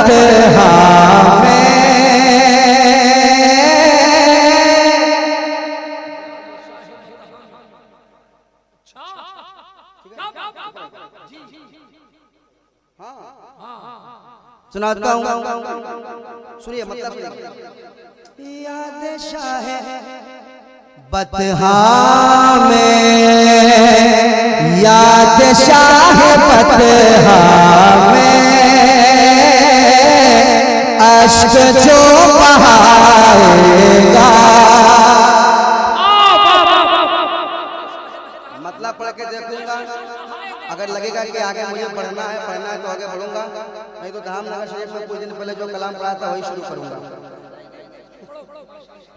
बतहा में सुनाता हूँ, सुनिए मतलब याद शाह बतहा में, याद शाह बतहा में अश्क जो बहाएगा। मतलब पढ़ के देखूंगा, अगर लगेगा कि आगे मुझे पढ़ना है तो आगे बढ़ूंगा, नहीं तो धामनगर शरीफ में कुछ दिन पहले जो कलाम पढ़ा था वही शुरू करूंगा।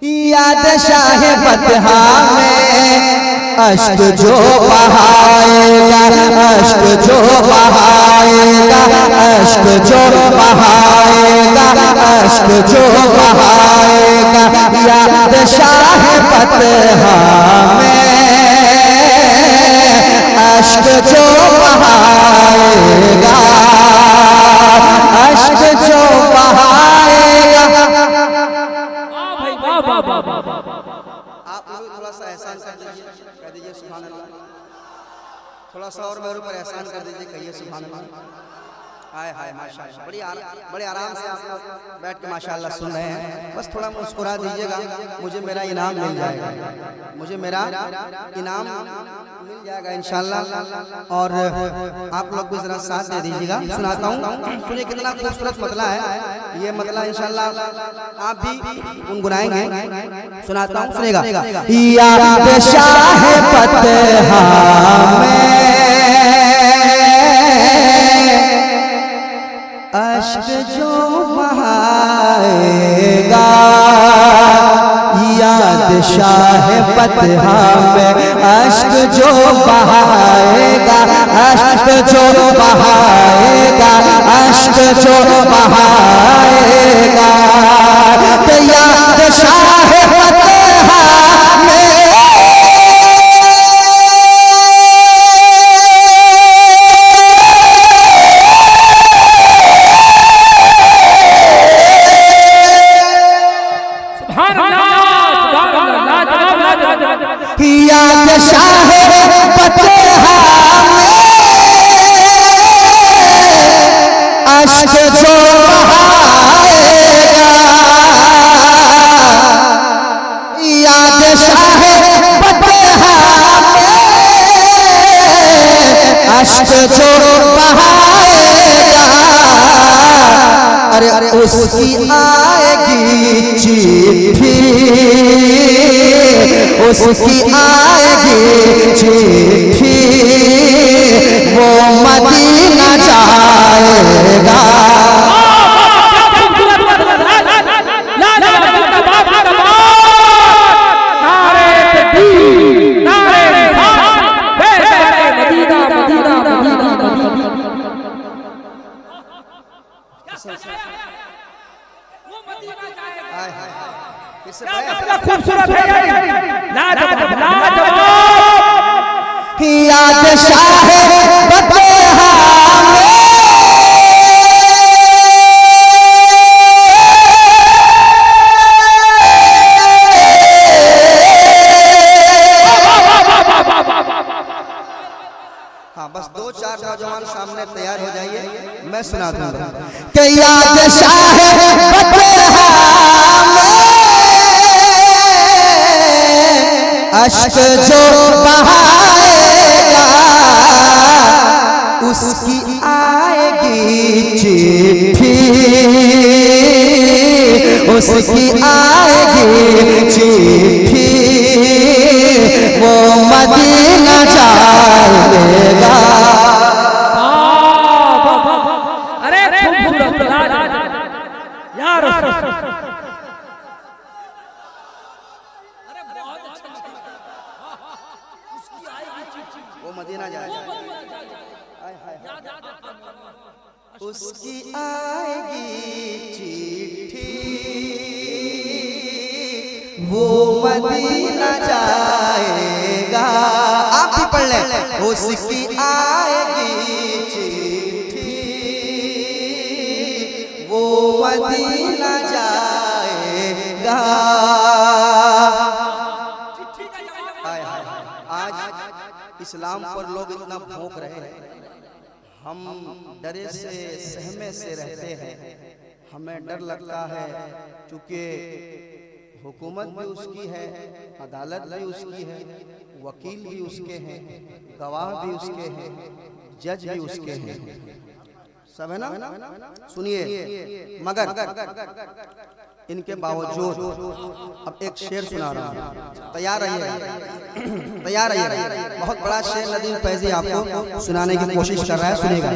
याद शाह बतहा में अश्क जो बहाएगा, अश्क जो बहाएगा, अश्क जो बहाएगा, अश्क जो बहाएगा। याद शाह बतहा में अश्क जो बहाएगा, अश्क जो बहाएगा। आप थोड़ा सा एहसान कर दीजिए, कह दीजिए सुभान अल्लाह। थोड़ा सा और मेरे ऊपर एहसान कर दीजिए, कहिए सुभान अल्लाह। हाय हाय माशाल्लाह, बड़े आराम से आप बैठ के माशाल्लाह सुन रहे हैं। बस थोड़ा मुस्कुरा दीजिएगा, मुझे मेरा इनाम मिल जाएगा, मुझे मेरा इनाम मिल जाएगा इंशाल्लाह। और आप लोग भी जरा साथ दे दीजिएगा। सुनाता हूँ, सुनिए कितना खूबसूरत मतला है ये मतला, इंशाल्लाह आप भी गुनगुनाएंगे। सुनाता हूँ, सुनेगा। याद शाह बतहा में अश्क जो बहाएगा, याद शाह बतहा में अश्क जो बहाएगा, अश्क जो बहाएगा, अश्क जो बहाएगा। तो याद शाह बतहा में याद शाह बतहा में अश्क जो बहाएगा, याद शाह बतहा में अश्क जो बहाएगा। अरे उसकी आएगी चिट्ठी, उसकी आएगी चिट्ठी, वो मदीना जाएगा। खूबसूरत है लाजवाब, लाजवाब। याद शाह बतहा में हाँ, बस 2-4 नौजवान सामने तैयार हो जाइए, मैं सुना दूंगा कि याद शाह बतहा अश्क जो बहाएगा, उसकी आएगी चिट्ठी, उसकी आएगी चिट्ठी, वो मदीना जाएगा। अरे खूबसूरत यार, वो मदीना जाएगा। उसकी आएगी चिट्ठी, वो मदीना जाएगा। आप भी पढ़ लें। उसकी आएगी चिट्ठी, वो मदीना जाएगा। हाय हाय, आज इस्लाम पर लोग इतना भौंक रहे हैं, हम डरे से सहमे से रहते हैं। हमें डर लगता है क्योंकि हुकूमत भी उसकी है, अदालत भी उसकी है, वकील भी उसके हैं, गवाह भी उसके हैं, जज भी उसके हैं, सब है ना। सुनिए, मगर इनके बावजूद अब एक शेर सुना रहा हूँ, तैयार रहिए, तैयार रहिए। बहुत बड़ा शेर नदीम फैजी आपको सुनाने की कोशिश कर रहा है, सुनेगा।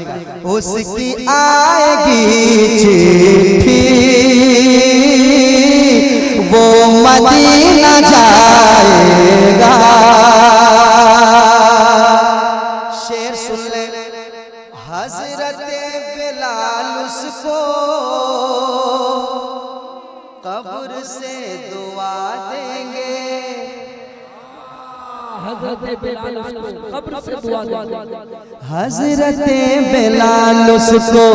उसकी आएगी चिट्ठी वो मदीना जाएगा। शेर सुन ले, हजरत बिलाल उसको कब्र से दुआ देंगे। हजरत बिलाल उसको कब्र से दुआ देंगे। हजरत बिलाल उसको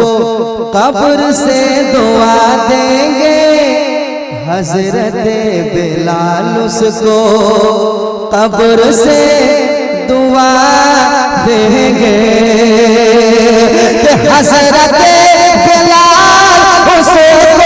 कब्र से दुआ देंगे। हजरत बिलाल उसको कब्र से दुआ देंगे। हजरत बिलाल उसको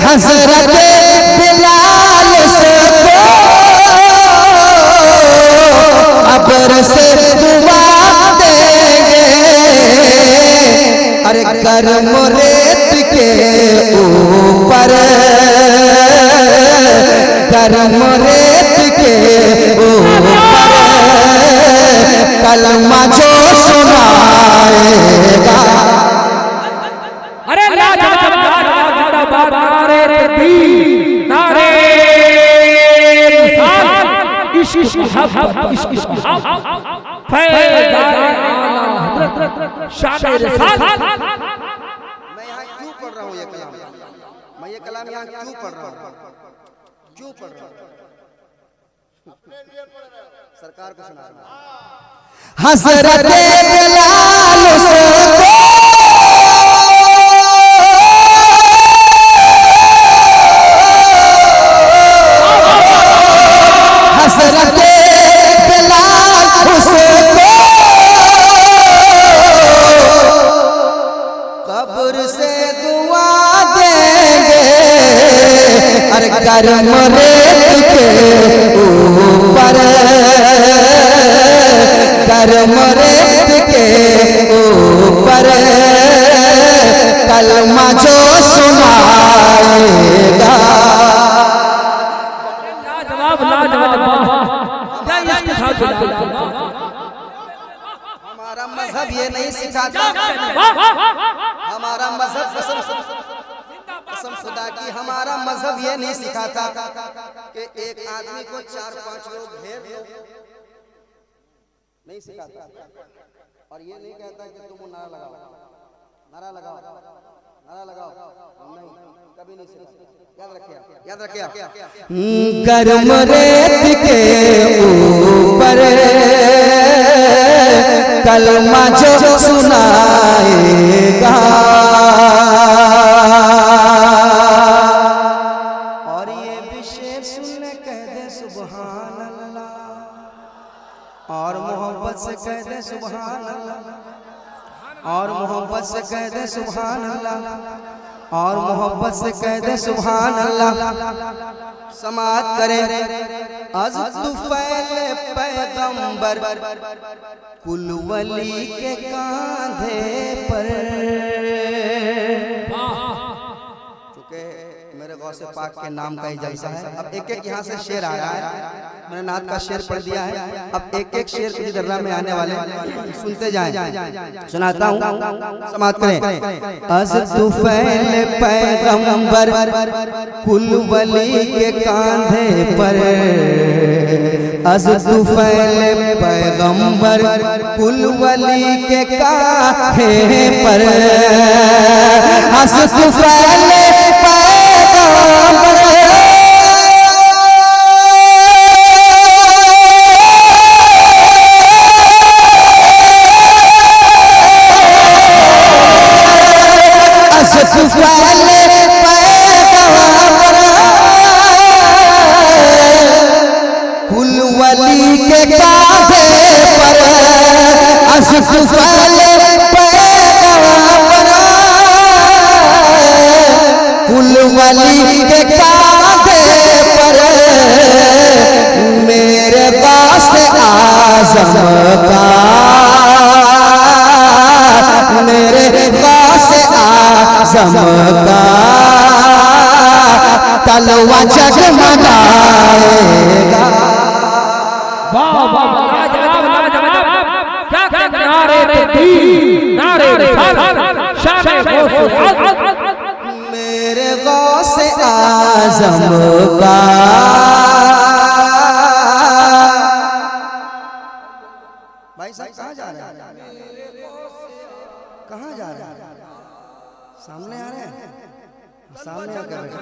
हजरत बिलाल से कब्र से दुआ देंगे। अरे गर्म रेत के ऊपर, गर्म रेत के ऊपर कलमा जो सुनाएगा। अरे लाजवाब नारे तकबीर, नारे रिसालत, इश्क मोहब्बत, इश्क मोहब्बत, फैज़ान आला हज़रत शान रिसालत। मैं यहाँ क्यों पढ़ रहा हूँ ये कलाम? मैं ये कलाम यहाँ क्यों पढ़ रहा हूँ? क्यों पढ़ रहा हूँ? सरकार को सुना रहा हूँ। हज़रत बिलाल उसको हज़रत बिलाल उसको कब्र से दुआ देंगे। अरे गर्म रेत के ऊपर, गर्म रेत के ऊपर कलमा जो सुनाएगा। हमारा मजहब ये नहीं सिखाता, हमारा मजहब कसम खुदा की, हमारा मजहब ये नहीं सिखाता कि एक आदमी को 4-5 लोग घेर दो, नहीं सिखाता। और ये नहीं कहता कि तुम नारा लगाओ, नारा लगाओ, नारा लगाओ, नहीं, कभी नहीं सिखाता। याद रखिए, याद रखिए। गर्म रेत के ऊपर कलमा जो सुनाएगा। और ये भी शेर सुनने कह दे सुभान अल्लाह, और मोहब्बत से कह दे सुभान अल्लाह, और मोहब्बत से कह दे सुभान अल्लाह, और मोहब्बत से कह दे सुभान अल्लाह। समात करें अज तुफैल पैगंबर कुल वली के कांधे पर। चूंकि मेरे गौसे पाक के नाम का ही जलसा है, अब एक एक यहाँ से शेर आ रहा है। मैंने नात का शेर पढ़ दिया है, अब एक एक शेर की दर्रा में आने वाले सुनते जाएं। सुनाता हूँ, समात करें। अज तुफैल पैगंबर कुल वली के कांधे पर अज तुफैल पैगंबर कुल वली के काहे पर, अज तुफैल पैगंबर कुल वली के काहे पर, कुल वली के काहे पर, मेरे पास आज़म का, मेरे पास आज़म का तलवा जगमगाएगा। वाह वाह लाजवाब लाजवाब, क्या क्या नारे तकबीर, नारे रिसालत, शान गौसे आज़म, मेरे गौसे आज़म का। भाई साहब कहाँ जा रहे हैं? कहाँ जा रहे हैं? सामने आ रहे हैं? सामने आके बैठे,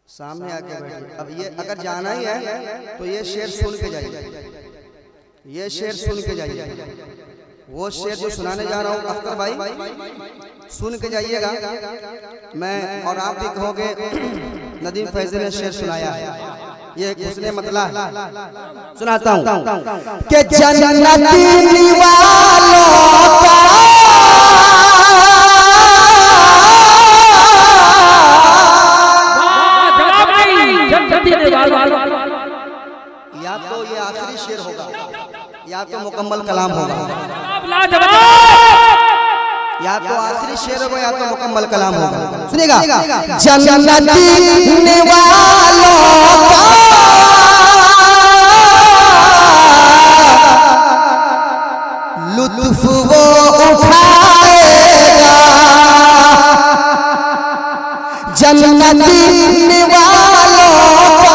सामने आके बैठे। अब ये अगर जाना ही है तो ये शेर सुन के जाइए, ये शेर सुन के जाइए। वो शेर जो सुनाने जा रहा हूँ अख्तर भाई, सुन के जाइएगा। मैं और आप भी कहोगे नदीम फैज़ी ने शेर सुनाया है, ये उसने मतलब सुनाता हूँ कि जन्नती वालों का या तो ये आखिरी शेर होगा या तो मुकम्मल कलाम होगा, या तो आखिरी शेर होगा या तो मुकम्मल कलाम होगा। सुनिएगा, जन्नती वालों का लुत्फ वो उठाएगा, जन्नती वालों का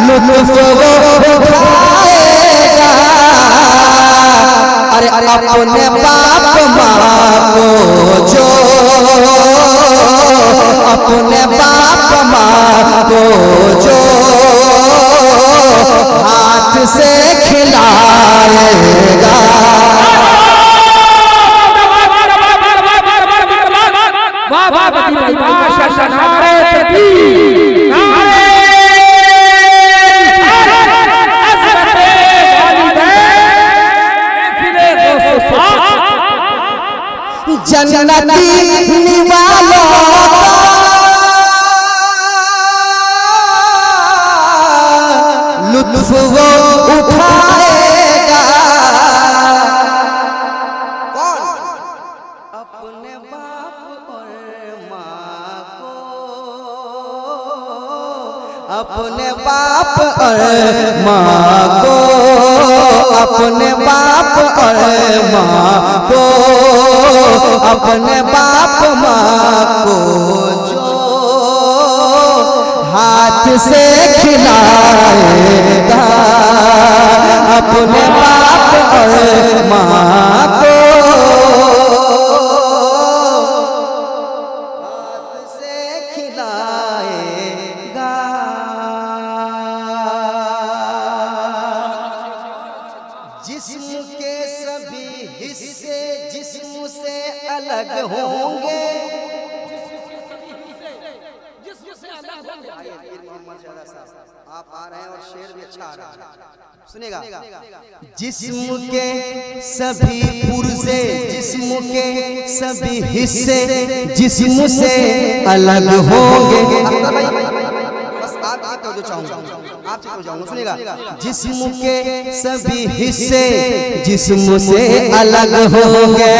लुत्फ वो उठाएगा। अरे अपने बाप माँ को जो, अपने बाप माँ को जो हाथ से खिलाएगा। वाह वाह भाई माशाअल्लाह, नारे तकबीर, नारे जन्नती वालों का लुत्फ वो उठाएगा। कौन? अपने बाप और माँ को, अपने बाप और माँ को, अपने बाप और माँ को, अपने बाप माँ को जो हाथ से खिलाएगा, अपने बाप और माँ को हाथ से खिलाएगा। जिस्म के सभी हिस्से जिस्म से अलग होंगे, आप आ रहे हैं और शेर भी अच्छा आ रहा है, सुनिएगा। जिस्म के सभी पुर्जे जिस्म के सभी हिस्से जिस्म से अलग होंगे। बस आपकी तवज्जो चाहूंगा, आपसे तो जाऊंगा, सुनिएगा। जिस्म के सभी हिस्से जिस्म से अलग होंगे,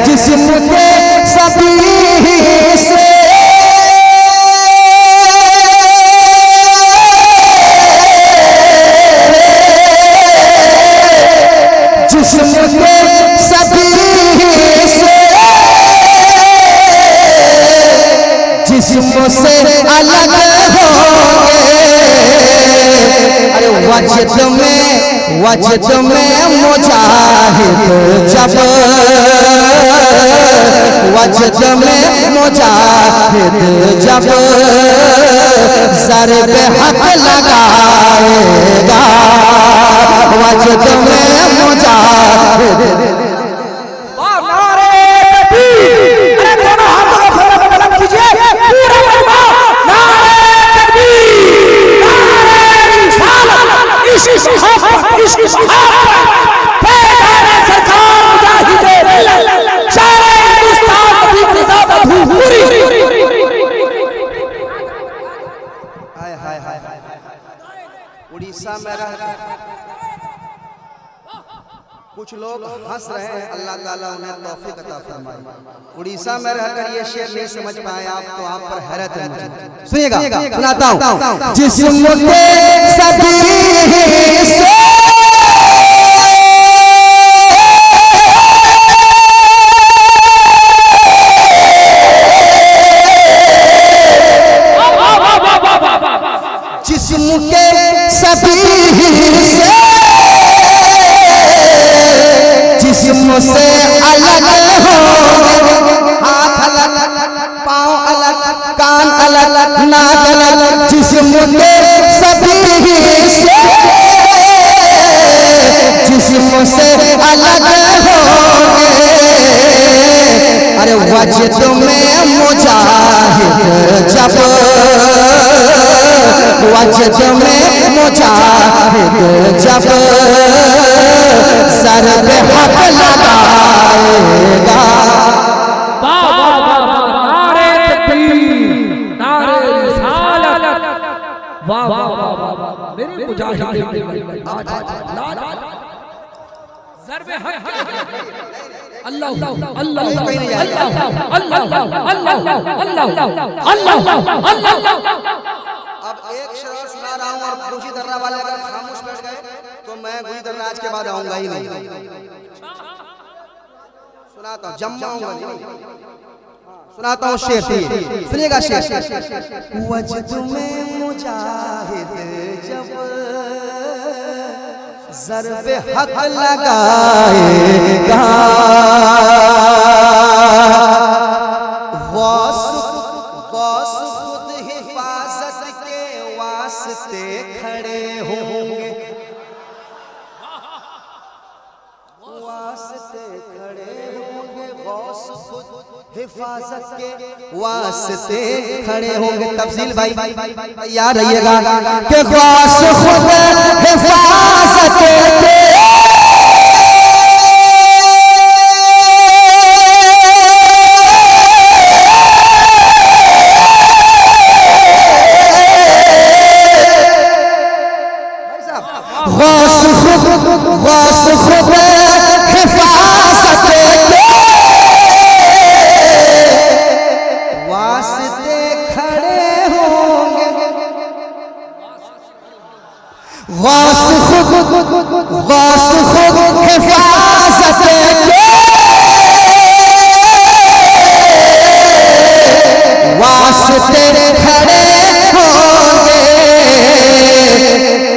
जिस्म के सभी हिस्से जिस्म के सभी हिस्से जिस्म जिस्म से अलग होंगे। अरे वजद में मुजाहिद जब, वजद में मुजाहिद जब ज़रब हक लगाएगा, वजद में मुजाहिद। उड़ीसा में रह कुछ लोग हंस रहे हैं, अल्लाह ताला उन्हें तौफीक अता फरमाए। उड़ीसा में रहकर ये शेर नहीं समझ पाए आप, तो आप पर हैरत है मुझे। सुनिएगा, सुनाता हूँ। जिस्म के सभी से जिस्म से अलग होंगे, हाथ अलग, पाँव अलग, कान अलग, नाक अलग, जिस्म के सभी से, जिस्म से अलग होंगे। अरे वजद में मुजाहिद जब, वजद में मुजाहिद जब ज़रब हक लगाएगा। नारे तकबीर, नारे रिसालत, वाह वाह वाह वाह मेरे मुजाहिद ज़रब हक, अल्लाह अल्लाह अल्लाह अल्लाह अल्लाह अल्लाह। अब एक शेर सुना रहा हूँ और गुजी दर्रा वाले अगर खामोश बैठ गए तो मैं गुजी दर्रा आज के बाद आऊंगा ही नहीं। सुनाता हूँ, जमाऊंगा नहीं, सुनाता हूँ शेर। सुनिएगा शेर। वजद में मुजाहिद जब ज़रब हक लगाएगा, गौस खुद हिफाजत के वास्ते खड़े होंगे, वास्ते खड़े होंगे, गौस खुद हिफाजत के वास्ते खड़े होंगे। तफसील भाई तैयार रहिएगा कि गौस खुद हिफाजत के गौस खुद हिफाजत के वास्ते खड़े होंगे, गौस खुद हिफाजत के वास्ते खड़े होंगे।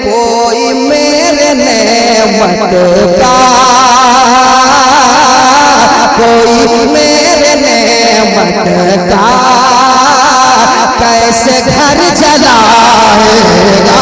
कोई मेरे नेमत का, कोई मेरे नेमत का कैसे घर जलाएगा।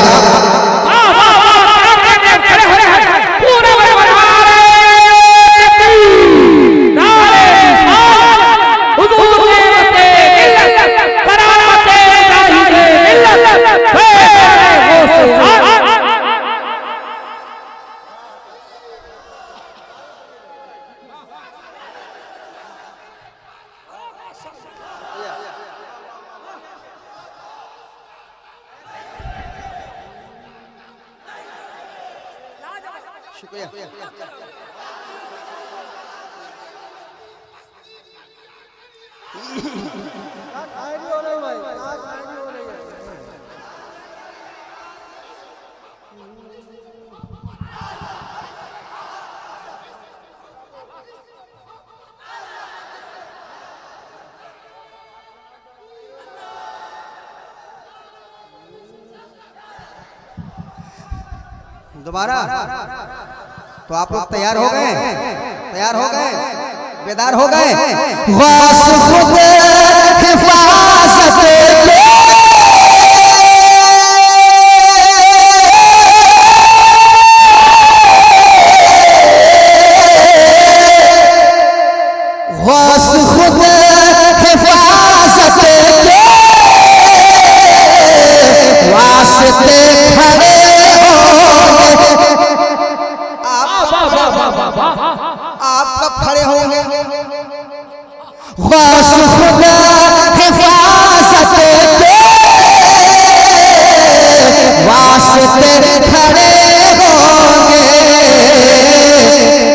शुक्रिया। दोबारा? तो आप लोग तैयार हो गए? तैयार हो गए? बेदार हो गए? वास खुद हिफाजत वास खुद हिफाजत वास्ते खड़े आप कब खड़े होंगे? वास खुदा हिफाजत के वास्ते खड़े होंगे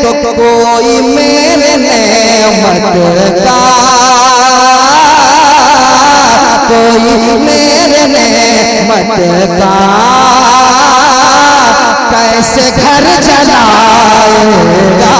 तो कोई मेरे नेमत का कोई मेरे नेमत का कैसे घर जलाएगा।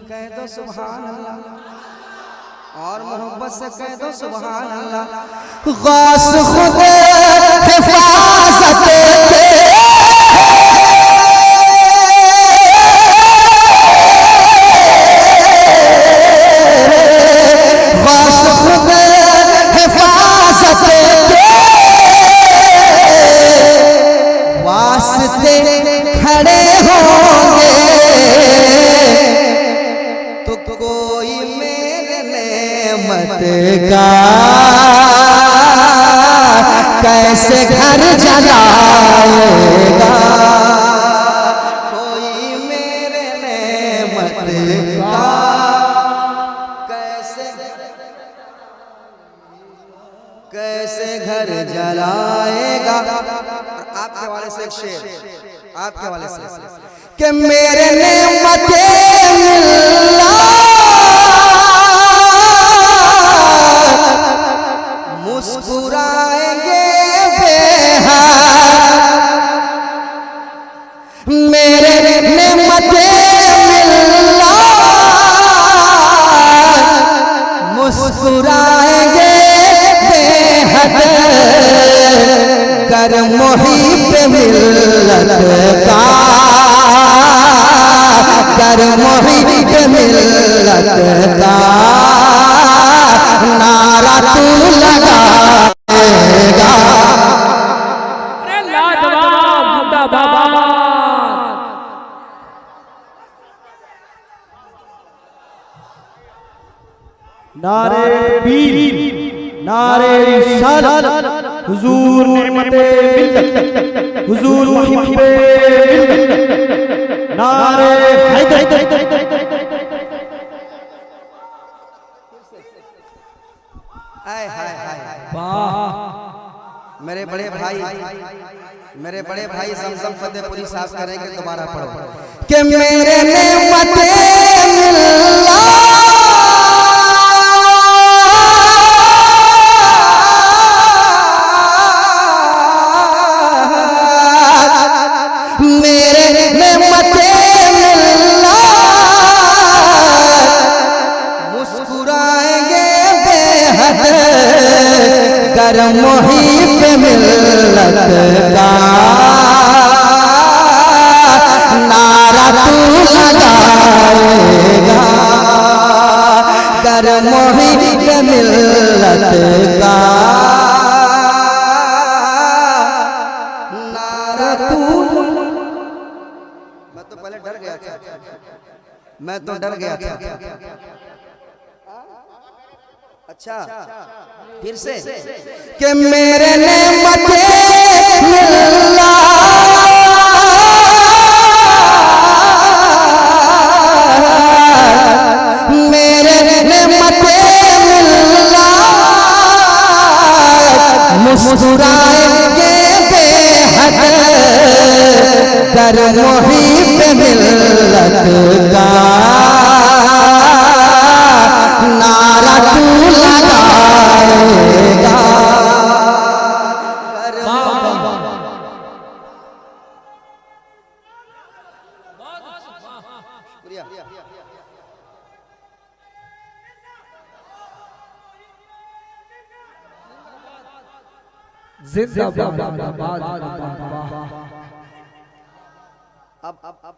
कह दो सुभान अल्लाह और मोहब्बत से कह दो सुभान अल्लाह। गास खुद हिफाजत के गास खुद हिफाजत के वास्ते खड़े होंगे तो कोई मेरे नेमत का कैसे घर जलाएगा। कोई मेरे नेमत का कैसे घर जलाएगा। आपके हवाले से एक शेर, आपके हवाले से कि मेरे नेमत मिल्ला मुस्कुराएंगे बेहद मेरे नेमत मिल्ला मुस्कुराएंगे बेहद कर मुहिब मिल्लत का कर मुहिब मिल्लत का नारा तू लगाएगा। अरे लाजवाब मुर्दाबाद। नारे तकबीर, नारे रिसालत, हुजूर नेमते मिल्लत, हुजूर मुहिब्बे मिल्लत, नारे हैदर। हाय हाय हाय वाह मेरे बड़े भाई जमजम फतेहपुरी साहब करेंगे। दोबारा पढ़ो कि मेरे नेमत मिल्ला मेरे नेमत मिल्ला मुस्कुराएंगे बेहद कर मुहिब मिल्लत का नारा तू लगाएगा। कर मुहिब मिल्लत का नारा तू। मैं तो पहले डर गया था, मैं तो डर गया था। अच्छा फिर से कि मेरे नेमत मिल्ला मेरे नेमत मिल्ला मुस्कुराएंगे बेहद कर मुहिब मिल्लत का नारा तू लगाएगा।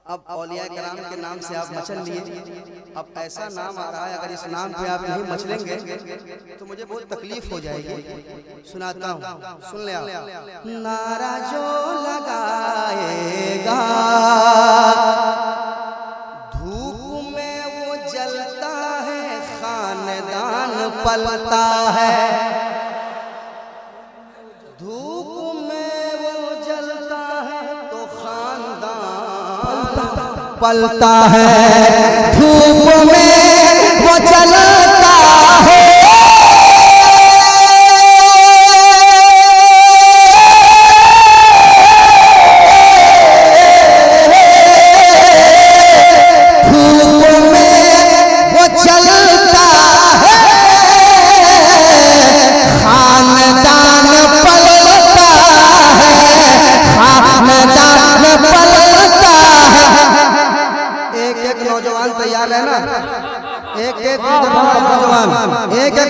अब औलिया कराम के नाम से आप मचल लिए। अब ऐसा नाम आ रहा है, अगर इस नाम पे आप नहीं मचलेंगे तो मुझे बहुत तकलीफ हो जाएगी। सुनाता हूँ, सुन ले आप। नारा जो लगाएगा धूप में वो जलता है, खानदान पलता है। धूप में वो जलता है तो खानदान पलता है। धूप में वो जलता है, धूप में वो जलता है, खानदान पलता है, खानदान पलता है। एक नौजवान तैयार है ना, एक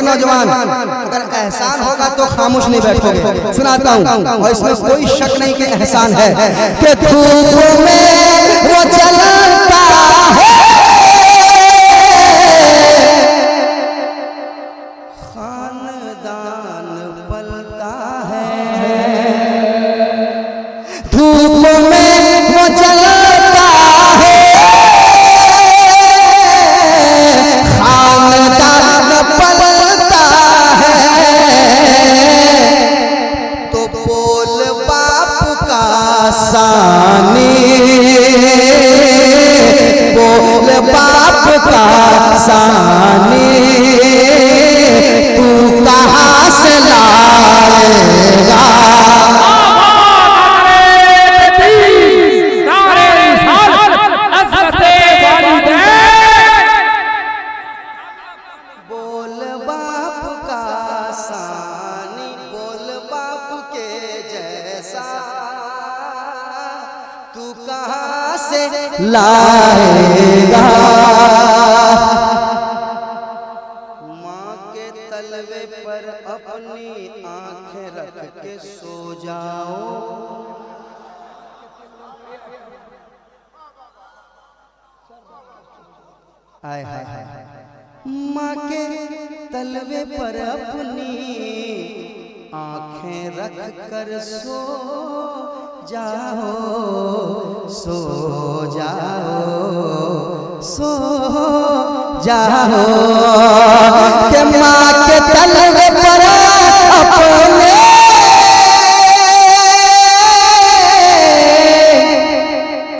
नौजवान अगर एहसान होगा तो खामोश नहीं बैठोगे। सुनाता हूँ, और इसमें कोई शक नहीं कि एहसान है कि धूप में वो जलता है, खानदान पलता है। धूप में वो जलता है, खानदान पलता है। तो बोल बाप का सानी, बोल बाप का सानी, तू कहाँ से लाएगा। बोल बाप का सानी, बोल बाप के जैसा, तू कहाँ से लाएगा। माँ के तलवे पर अपनी आंखें रख के सो जाओ। हाय हाय हाय। माँ के तलवे पर अपनी आंखें रख कर सो जाओ, सो जाओ, सो जाओ कि माँ के तलवे पर अपने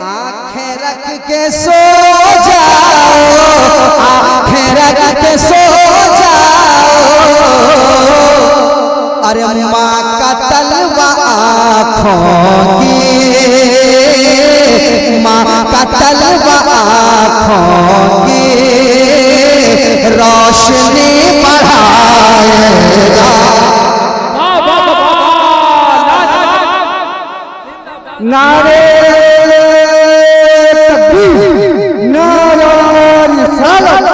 आंखें रख के सो जाओ, आंखें रख के सो जाओ। अरे माँ का तलवा आँखों की, माँ का तलवा आँखों की रोशनी बढ़ाएगा। नारे तकबीर, नारे रिसालत,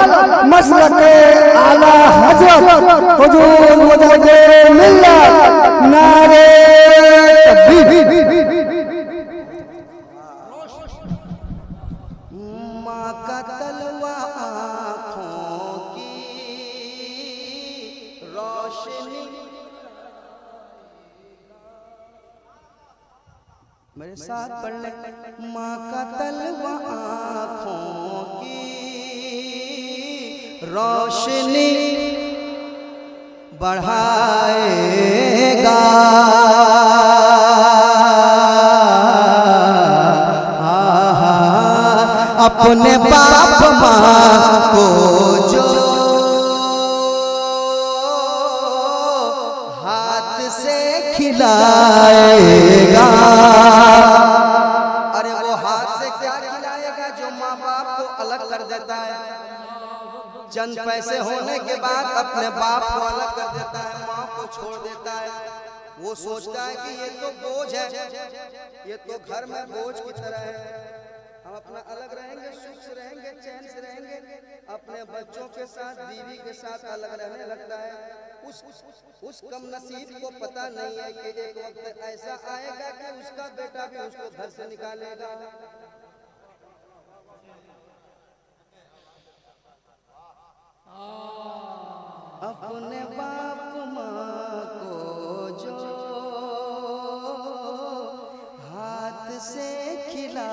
मसलके आला हजरत हुजूर मुजाहिद मिल्लत। नारे तकबीर। माँ का तलवा आँखों की रोशनी। मेरे साथ पढ़ ले। माँ का तलवा आँखों की रोशनी बढ़ाएगा। अपने बाप माँ को जो हाथ से खिलाएगा, चंद पैसे होने के बाद अपने बाप को अलग कर देता है, माँ को छोड़ देता है। वो सोचता है कि ये तो बोझ है, ये तो घर में बोझ की तरह है, हम अपना अलग रहेंगे, सुख से रहेंगे, चैन से रहेंगे। अपने बच्चों के साथ, बीवी के साथ अलग रहने लगता है। उस कम नसीब को पता नहीं है कि एक वक्त ऐसा आएगा कि उसका बेटा भी उसको घर से निकालेगा। अपने बाप माँ को जो हाथ से खिलाएगा।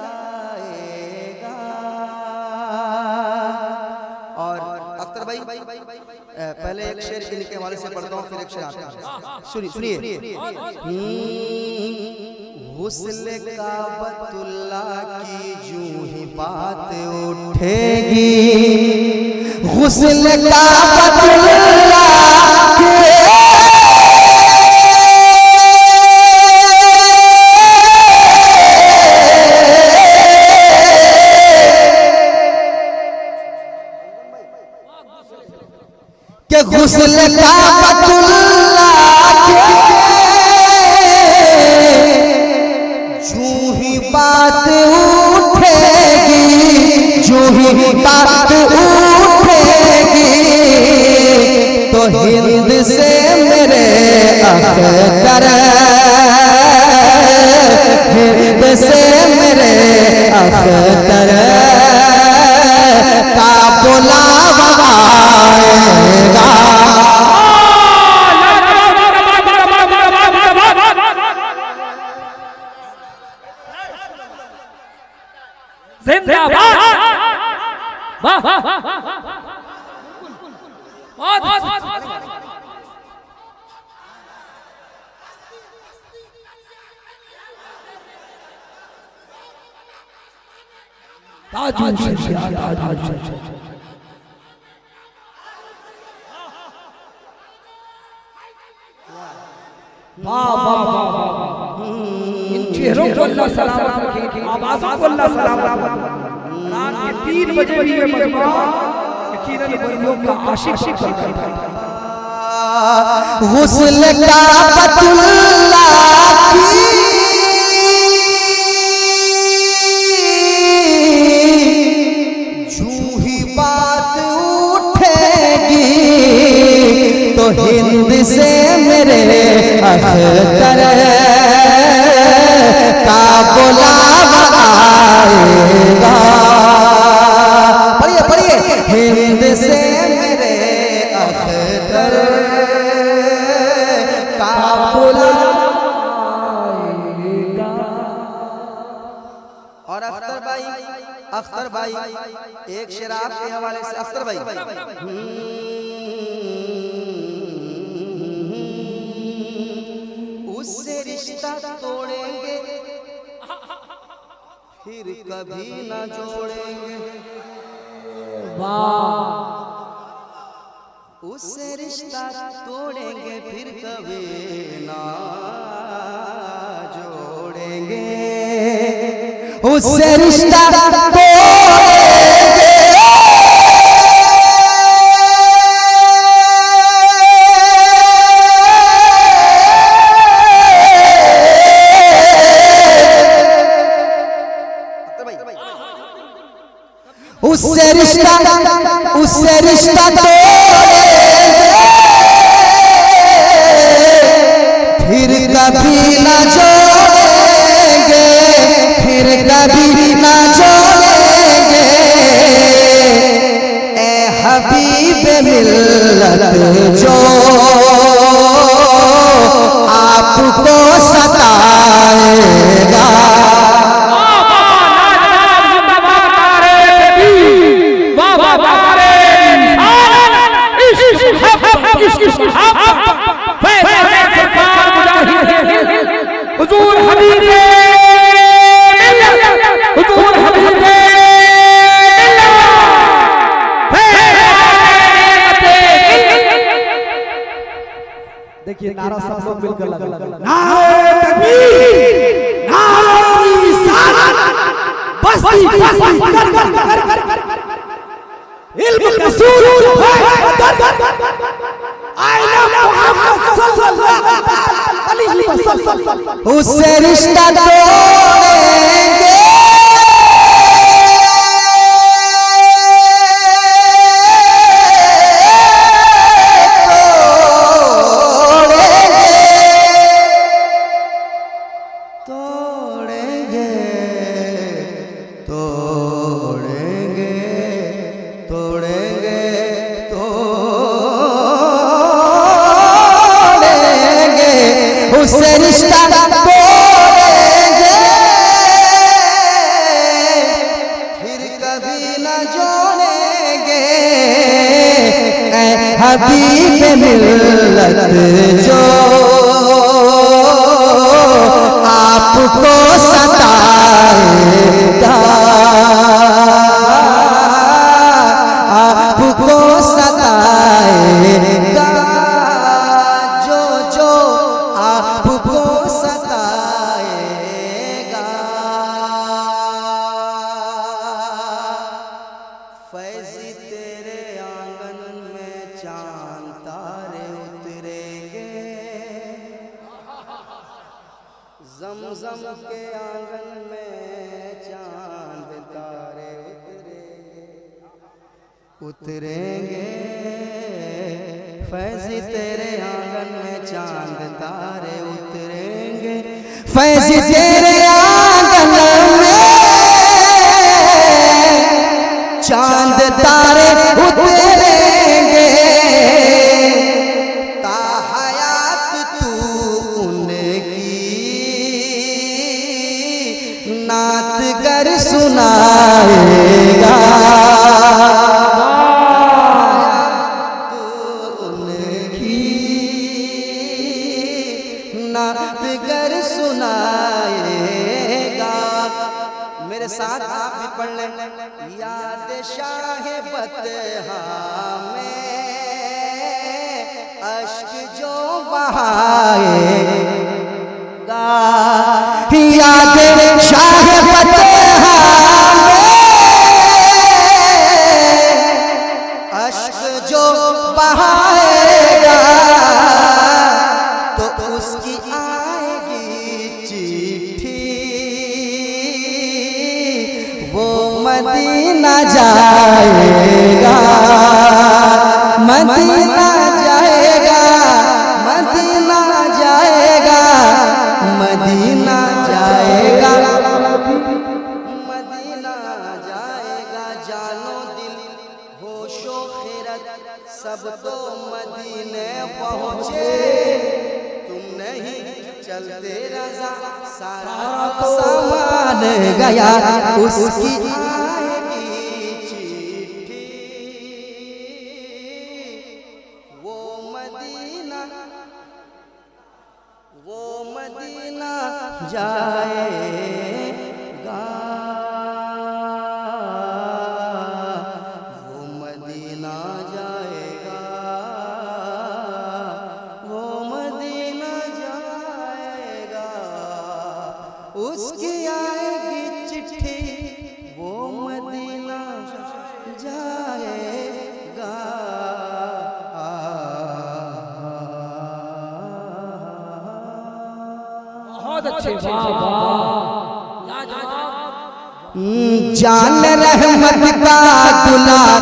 और अख्तर भाई पहले एक शेर इनके हवाले से पढ़ता हूँ, फिर एक शेर आता है, सुनिए। हुस्न काबतुल्लाह की जूं ही बात उठेगी, हुस्न काबतुल्लाह के हुस्न काबतुल्लाह के जूं ही बात उठेगी, जूं ही बात उठेगी, तो हिंद से मेरे अख्तर, हिंद से मेरे अख्तर का बुलावा आएगा। जिंदाबाद, वाह वाह वाह, ताजुल शरिया, ताजुल शरिया। वाह वाह वाह वाह, इन चेहरों को अल्लाह सलामत रखे, आवाज़ों को अल्लाह सलामत रखे। रात के 3 बजे भी ये मजमा यकीनन वलियों का आशिक बनकर था। हुस्न काबतुल्लाह की जूं ही बात उठेगी, तो हिंद से मेरे अख्तर का बुलावा आएगा। पढ़िए पढ़िए, हिंद से मेरे अख्तर का बुलावा आएगा। और अख्तर भाई एक शेर आपके हवाले से। अख्तर भाई उससे रिश्ता तोड़ेंगे फिर कभी ना जोड़ेंगे, उससे रिश्ता तोड़ेंगे फिर कभी ना जोड़ेंगे, उससे रिश्ता तोड़ेंगे उससे रिश्ता तोड़ेंगे फिर कभी ना जोड़ेंगे, फिर कभी ना जोड़ेंगे। ए हबीब मिल्लत जो आपको सताएगा, हुजूर हबीबे हुजूर हबीबे देखिए नारा सब लोग मिलकर लगा, नारे तकबीर, नारे रिसालत, बस्ती बस्ती कर कर कर कर। इल्म का सूरज है बदर आईना मोहम्मद सल्लल्लाहु अलैहि वसल्लम उससे रिश्ता तोड़ेंगे उससे रिश्ता तोड़ेंगे फिर कभी न जोड़ेंगे ऐ हबीब मिल्लत जो आपको सताएगा आपको सताएगा आपको सताएगा फैज़ी तेरे आंगन में चांद तारे उतरेंगे ज़मज़म के आंगन में चांद तारे उतरेंगे फैज़ी तेरे आंगन में चांद तारे उतरेंगे फैज़ी तेरे आंगन में चांद तारे उतरेंगे ताहयात तू उनकी नात गर सुनाएगा नातगर सुनाएगा। मेरे साथ आप भी पढ़ लें याद शाह बतहा में अश्क जो बहाएगा याद शाह बतहा में अश्क जो बहाएगा तो उसकी आएगी चिट्ठी वो मदीना जाएगा मदीना जाएगा मदीना जाएगा मदीना जाएगा मदीना जाएगा जानो दिल होशो खैरत सब तो मदीने पहुँचे तुम नहीं चलते रज़ा सारा सामान गया उसकी आएगी चिट्ठी वो मदीना जाएगा वो मदीना जाएगा वो मदीना जाएगा उसकी आएगी चिट्ठी वो मदीना जाएगा। बहुत अच्छे वाह वाह जान रहमत का दुलार